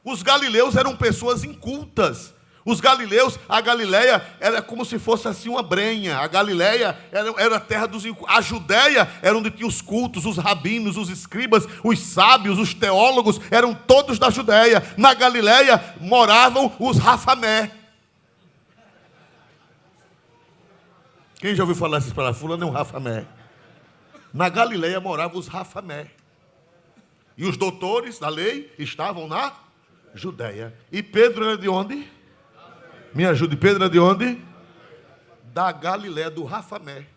Os galileus eram pessoas incultas. Os galileus, a Galileia era como se fosse assim uma brenha. A Galileia era a terra dos incultos. A Judéia era onde tinha os cultos, os rabinos, os escribas, os sábios, os teólogos, eram todos da Judéia. Na Galileia moravam os Rafamé. Quem já ouviu falar essas palavras? Fulano é um Rafamé. Na Galileia moravam os Rafamé. E os doutores da lei estavam na Judéia. E Pedro era de onde? Me ajude, Pedro é de onde? Da Galileia, do Rafamé.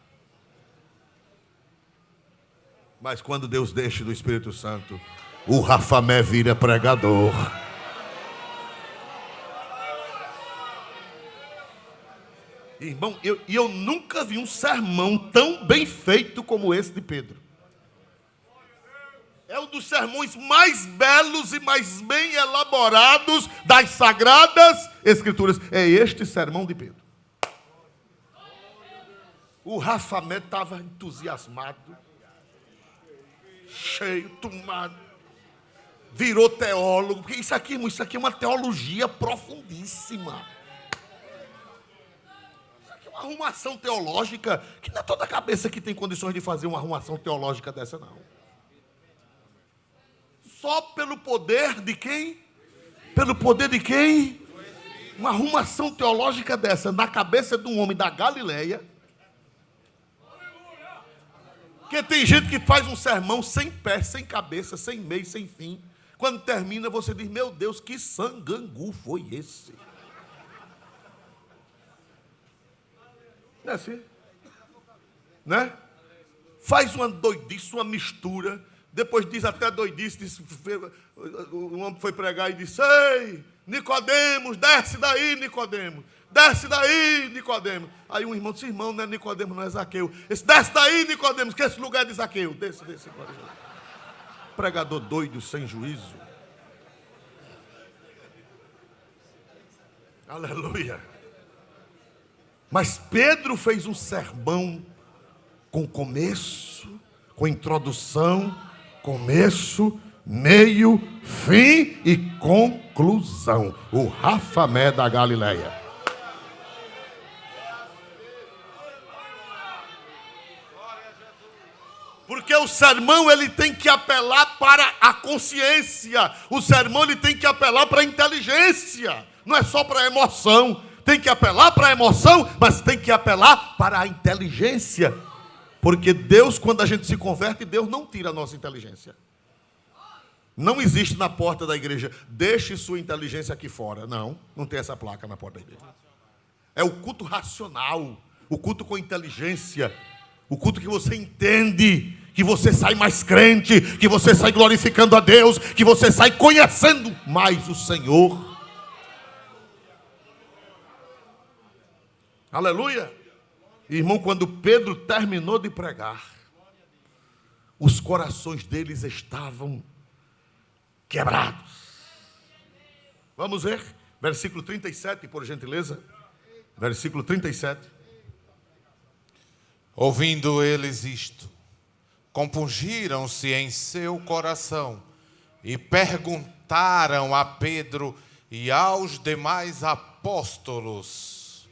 Mas quando Deus deixa do Espírito Santo, o Rafamé vira pregador. Irmão, eu nunca vi um sermão tão bem feito como esse de Pedro. É um dos sermões mais belos e mais bem elaborados das Sagradas Escrituras. É este sermão de Pedro. O Rafamé estava entusiasmado, cheio, tomado, virou teólogo. Porque isso aqui é uma teologia profundíssima. Isso aqui é uma arrumação teológica que não é toda a cabeça que tem condições de fazer uma arrumação teológica dessa, não. Só pelo poder de quem? Pelo poder de quem? Uma arrumação teológica dessa na cabeça de um homem da Galileia. Porque tem gente que faz um sermão sem pé, sem cabeça, sem meio, sem fim. Quando termina você diz, meu Deus, que sangangu foi esse? Não é assim? Né? faz uma doidice, uma mistura, depois diz até doidice, o homem foi pregar e disse: ei, Nicodemos, desce daí, Nicodemos, desce daí, Nicodemos. Aí um irmão disse: irmão, não é Nicodemos, não é Zaqueu. Esse, desce daí, Nicodemos, que esse lugar é de Zaqueu. Desce. Pregador doido, sem juízo. Aleluia. Mas Pedro fez um sermão com começo, com introdução, começo, meio, fim e conclusão. O Rafamé da Galileia. Porque o sermão ele tem que apelar para a consciência. O sermão ele tem que apelar para a inteligência. Não é só para a emoção. Tem que apelar para a emoção, mas tem que apelar para a inteligência. Porque Deus, quando a gente se converte, Deus não tira a nossa inteligência. Não existe na porta da igreja: deixe sua inteligência aqui fora. Não tem essa placa na porta da igreja. É o culto racional, o culto com inteligência, o culto que você entende, que você sai mais crente, que você sai glorificando a Deus, que você sai conhecendo mais o Senhor. Aleluia. Irmão, quando Pedro terminou de pregar, os corações deles estavam quebrados. Vamos ver, versículo 37, por gentileza. Versículo 37. Ouvindo eles isto, compungiram-se em seu coração e perguntaram a Pedro e aos demais apóstolos: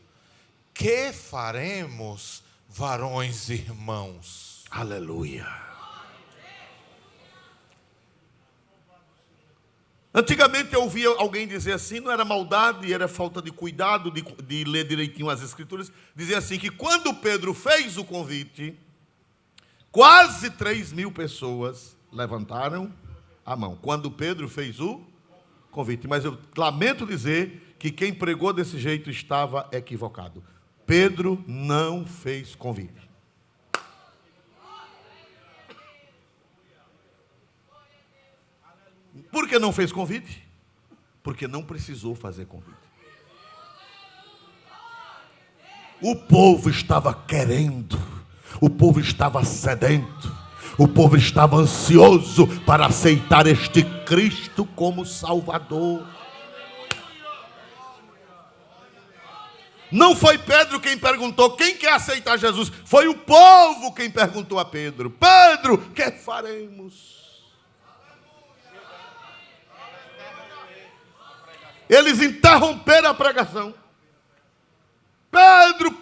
que faremos, varões irmãos? Aleluia. Antigamente eu ouvia alguém dizer assim, não era maldade, era falta de cuidado de ler direitinho as escrituras. Dizia assim que quando Pedro fez o convite, quase 3.000 pessoas levantaram a mão. Quando Pedro fez o convite. Mas eu lamento dizer que quem pregou desse jeito estava equivocado. Pedro não fez convite. Por que não fez convite? Porque não precisou fazer convite. O povo estava querendo, o povo estava sedento, o povo estava ansioso para aceitar este Cristo como Salvador. Não foi Pedro quem perguntou quem quer aceitar Jesus, foi o povo quem perguntou a Pedro: Pedro, que faremos? Eles interromperam a pregação. Pedro, o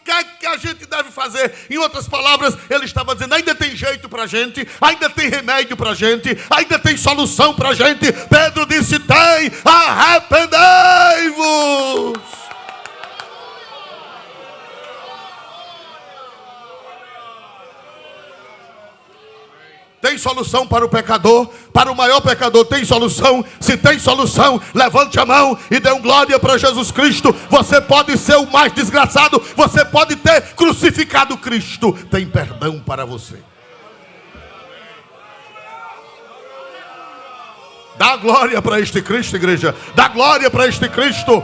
que é que a gente deve fazer? Em outras palavras, ele estava dizendo: ainda tem jeito para a gente, ainda tem remédio para a gente, ainda tem solução para a gente. Pedro disse: tem, arrependei-vos. Tem solução para o pecador, para o maior pecador tem solução. Se tem solução, levante a mão e dê um glória para Jesus Cristo. Você pode ser o mais desgraçado, você pode ter crucificado Cristo. Tem perdão para você. Dá glória para este Cristo, igreja. Dá glória para este Cristo.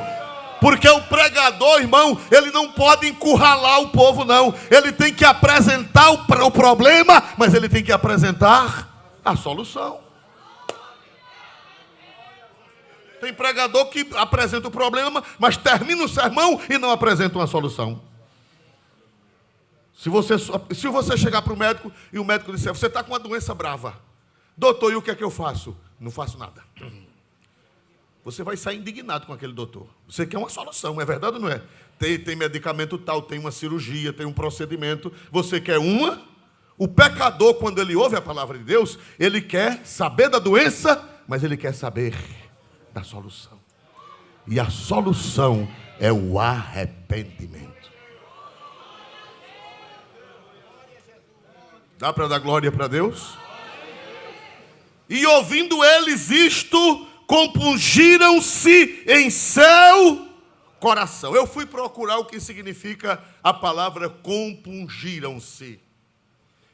Porque o pregador, irmão, ele não pode encurralar o povo, não. Ele tem que apresentar o problema, mas ele tem que apresentar a solução. Tem pregador que apresenta o problema, mas termina o sermão e não apresenta uma solução. Se você chegar para o médico e o médico disser: você está com uma doença brava. Doutor, e o que é que eu faço? Não faço nada. Você vai sair indignado com aquele doutor. Você quer uma solução, é verdade ou não é? Tem medicamento tal, tem uma cirurgia, tem um procedimento. Você quer uma? O pecador, quando ele ouve a palavra de Deus, ele quer saber da doença, mas ele quer saber da solução. E a solução é o arrependimento. Dá para dar glória para Deus? E ouvindo eles isto, compungiram-se em seu coração. Eu fui procurar o que significa a palavra compungiram-se.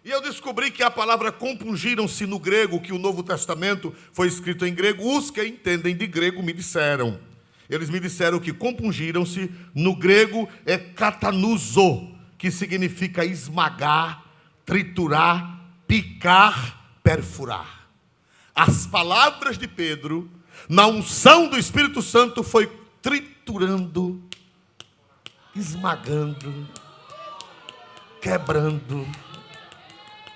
E eu descobri que a palavra compungiram-se no grego, que o Novo Testamento foi escrito em grego. Os que entendem de grego me disseram. Eles me disseram que compungiram-se no grego é katanuzo, que significa esmagar, triturar, picar, perfurar. As palavras de Pedro, na unção do Espírito Santo, foi triturando, esmagando, quebrando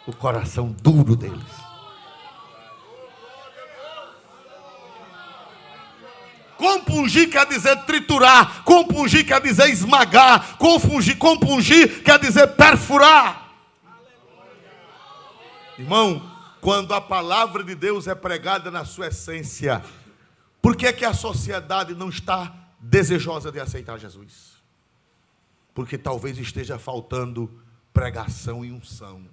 o coração duro deles. Compungir quer dizer triturar, compungir quer dizer esmagar, compungir quer dizer perfurar. Irmão, quando a palavra de Deus é pregada na sua essência, por que é que a sociedade não está desejosa de aceitar Jesus? Porque talvez esteja faltando pregação e unção.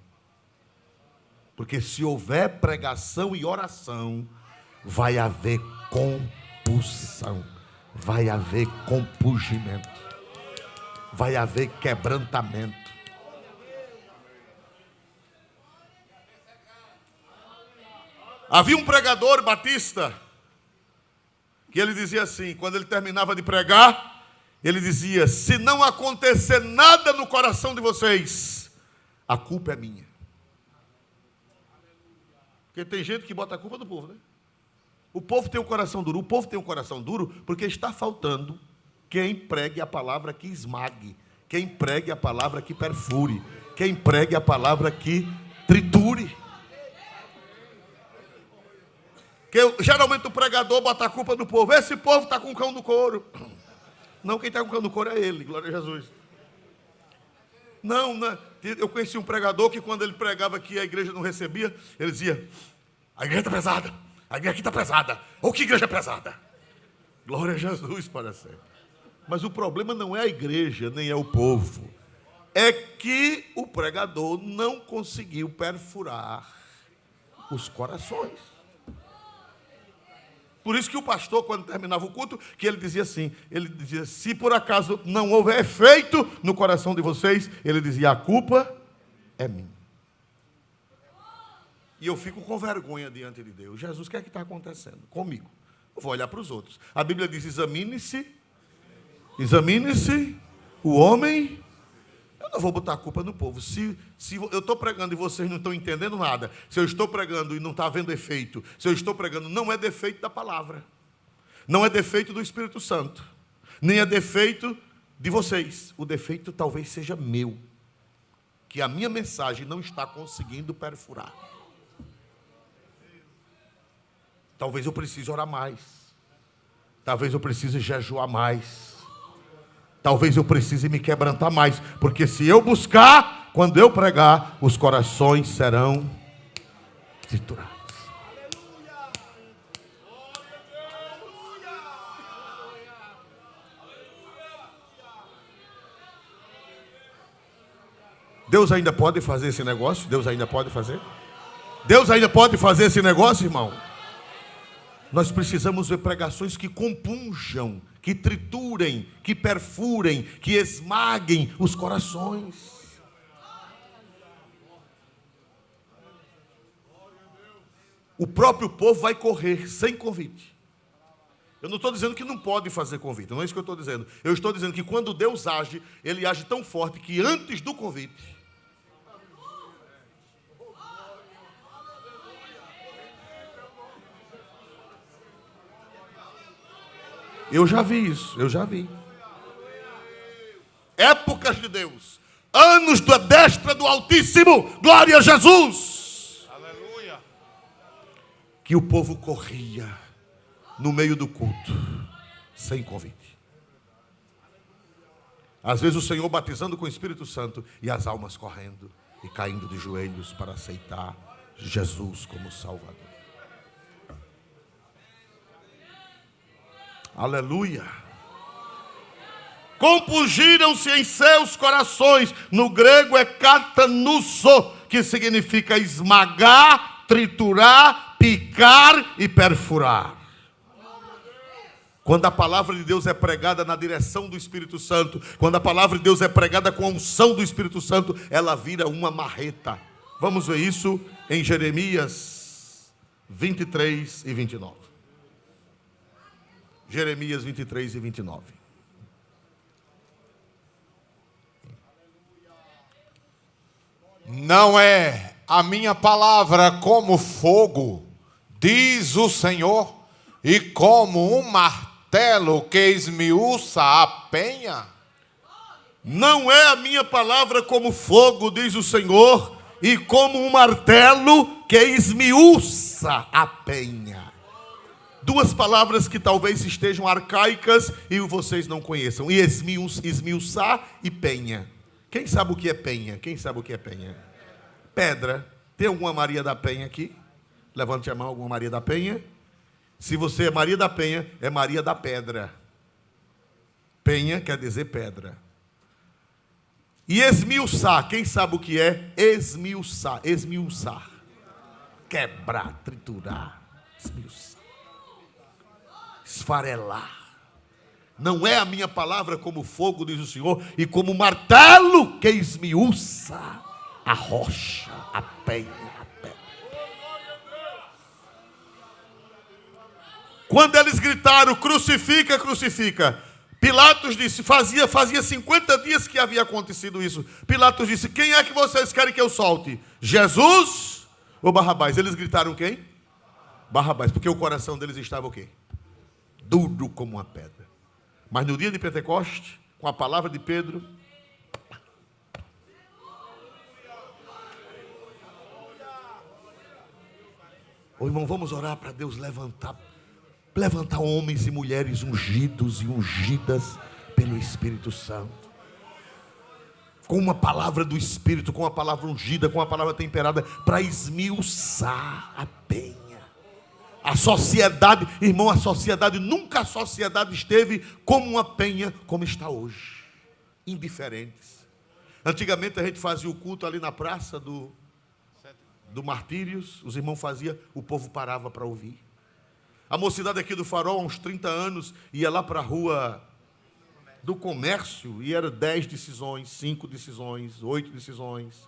Porque se houver pregação e oração, vai haver compulsão, vai haver compungimento, vai haver quebrantamento. Havia um pregador batista que ele dizia assim, quando ele terminava de pregar, ele dizia: se não acontecer nada no coração de vocês, a culpa é minha. Porque tem gente que bota a culpa do povo, né? O povo tem um coração duro. O povo tem um coração duro porque está faltando quem pregue a palavra que esmague, quem pregue a palavra que perfure, quem pregue a palavra que triture. Que geralmente o pregador bota a culpa do povo. Esse povo está com o cão no couro. Não, quem está com o cão no couro é ele, glória a Jesus. Não, eu conheci um pregador que quando ele pregava que a igreja não recebia, ele dizia: a igreja está pesada, a igreja aqui está pesada. Ou que igreja pesada? Glória a Jesus para sempre. Mas o problema não é a igreja, nem é o povo. É que o pregador não conseguiu perfurar os corações. Por isso que o pastor, quando terminava o culto, que ele dizia assim, ele dizia: se por acaso não houver efeito no coração de vocês, ele dizia: a culpa é minha. E eu fico com vergonha diante de Deus. Jesus, o que é que está acontecendo comigo? Eu vou olhar para os outros. A Bíblia diz: examine-se o homem. Eu não vou botar a culpa no povo. Se eu estou pregando e vocês não estão entendendo nada, se eu estou pregando e não está havendo efeito, se eu estou pregando, não é defeito da palavra, não é defeito do Espírito Santo, nem é defeito de vocês. O defeito talvez seja meu, que a minha mensagem não está conseguindo perfurar. Talvez eu precise orar mais, talvez eu precise jejuar mais, talvez eu precise me quebrantar mais, porque se eu buscar, quando eu pregar, os corações serão triturados. Deus ainda pode fazer esse negócio? Deus ainda pode fazer? Deus ainda pode fazer esse negócio, irmão? Nós precisamos ver pregações que compunjam, que triturem, que perfurem, que esmaguem os corações. O próprio povo vai correr sem convite. Eu não estou dizendo que não pode fazer convite, não é isso que eu estou dizendo. Eu estou dizendo que quando Deus age, Ele age tão forte que antes do convite, eu já vi isso, eu já vi. Épocas de Deus, anos da destra do Altíssimo, glória a Jesus. Aleluia. Que o povo corria no meio do culto, sem convite. Às vezes o Senhor batizando com o Espírito Santo e as almas correndo e caindo de joelhos para aceitar Jesus como Salvador. Aleluia. Compungiram-se em seus corações. No grego é katanusso, que significa esmagar, triturar, picar e perfurar. Quando a palavra de Deus é pregada na direção do Espírito Santo, quando a palavra de Deus é pregada com a unção do Espírito Santo, ela vira uma marreta Vamos ver isso em Jeremias 23 e 29. Jeremias 23 e 29. Não é a minha palavra como fogo, diz o Senhor, e como um martelo que esmiuça a penha? Não é a minha palavra como fogo, diz o Senhor, e como um martelo que esmiuça a penha. Duas palavras que talvez estejam arcaicas e vocês não conheçam. E esmiuçar e penha. Quem sabe o que é penha? Quem sabe o que é penha? Pedra. Tem alguma Maria da Penha aqui? Levante a mão, alguma Maria da Penha? Se você é Maria da Penha, é Maria da Pedra. Penha quer dizer pedra. E esmiuçar, quem sabe o que é? Esmiuçar, esmiuçar. Quebrar, triturar, esmiuçar. Esfarelar. Não é a minha palavra como fogo, diz o Senhor, e como martelo que esmiuça a rocha, a penha, a pedra. Quando eles gritaram, crucifica, crucifica, Pilatos disse, fazia 50 dias que havia acontecido isso. Pilatos disse, quem é que vocês querem que eu solte? Jesus ou Barrabás? Eles gritaram quem? Barrabás, porque o coração deles estava o quê? Duro como uma pedra. Mas no dia de Pentecoste, com a palavra de Pedro, ô irmão, vamos orar para Deus levantar homens e mulheres ungidos e ungidas pelo Espírito Santo. Com uma palavra do Espírito, com uma palavra ungida, com uma palavra temperada, para esmiuçar a penha. A sociedade, irmão, nunca a sociedade esteve como uma penha, como está hoje. Indiferentes. Antigamente a gente fazia o culto ali na praça do Martírios, os irmãos faziam, o povo parava para ouvir. A mocidade aqui do Farol, há uns 30 anos, ia lá para a rua do Comércio, e era 10 decisões, 5 decisões, 8 decisões.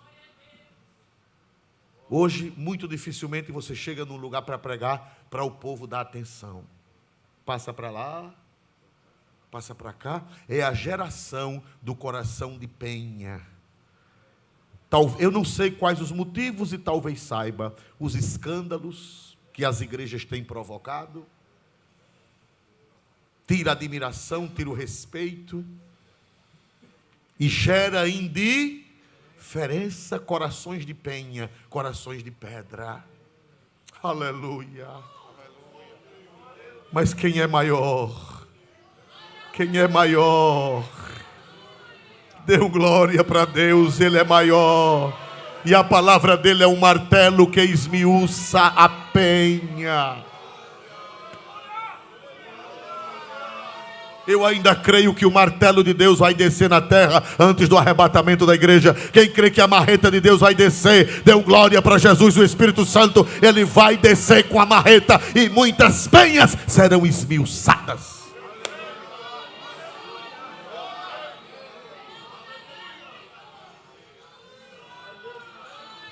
Hoje, muito dificilmente você chega num lugar para pregar, para o povo dar atenção. Passa para lá, passa para cá. É a geração do coração de penha. Eu não sei quais os motivos e talvez saiba. Os escândalos que as igrejas têm provocado. Tira a admiração, tira o respeito. E gera indiferença, corações de penha, corações de pedra. Aleluia. Mas quem é maior? Quem é maior? Dê glória para Deus, Ele é maior. E a palavra dele é um martelo que esmiuça a penha. Eu ainda creio que o martelo de Deus vai descer na terra antes do arrebatamento da igreja. Quem crê que a marreta de Deus vai descer, dê glória para Jesus, o Espírito Santo. Ele vai descer com a marreta e muitas penhas serão esmiuçadas.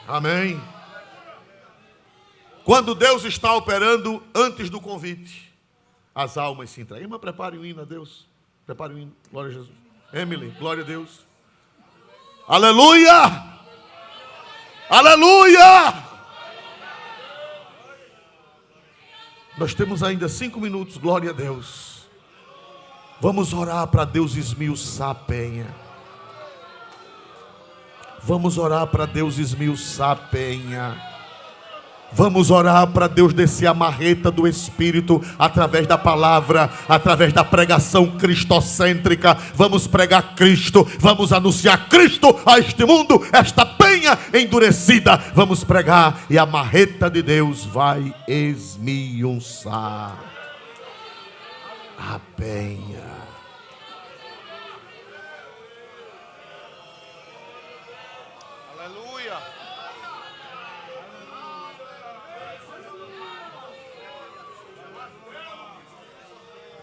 Amém. Quando Deus está operando antes do convite, as almas se entregam. Irmã, prepare o hino a Deus. Prepare o hino. Glória a Jesus. Emily, glória a Deus. Aleluia! Aleluia! Nós temos ainda 5 minutos. Glória a Deus. Vamos orar para Deus esmiuçar a penha. Vamos orar para Deus esmiuçar a penha. Vamos orar para Deus descer a marreta do Espírito através da palavra, através da pregação cristocêntrica. Vamos pregar Cristo, vamos anunciar Cristo a este mundo, esta penha endurecida. Vamos pregar e a marreta de Deus vai esmiuçar a penha.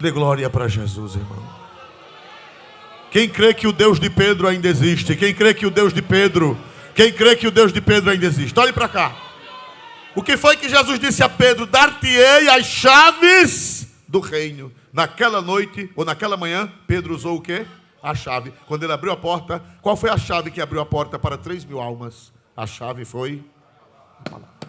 Dê glória para Jesus, irmão. Quem crê que o Deus de Pedro ainda existe? Quem crê que o Deus de Pedro Quem crê que o Deus de Pedro ainda existe? Olhe para cá. O que foi que Jesus disse a Pedro? Dar-te-ei as chaves do reino. Naquela noite, ou naquela manhã, Pedro usou o quê? A chave. Quando ele abriu a porta, qual foi a chave que abriu a porta para 3.000 almas? A chave foi a palavra.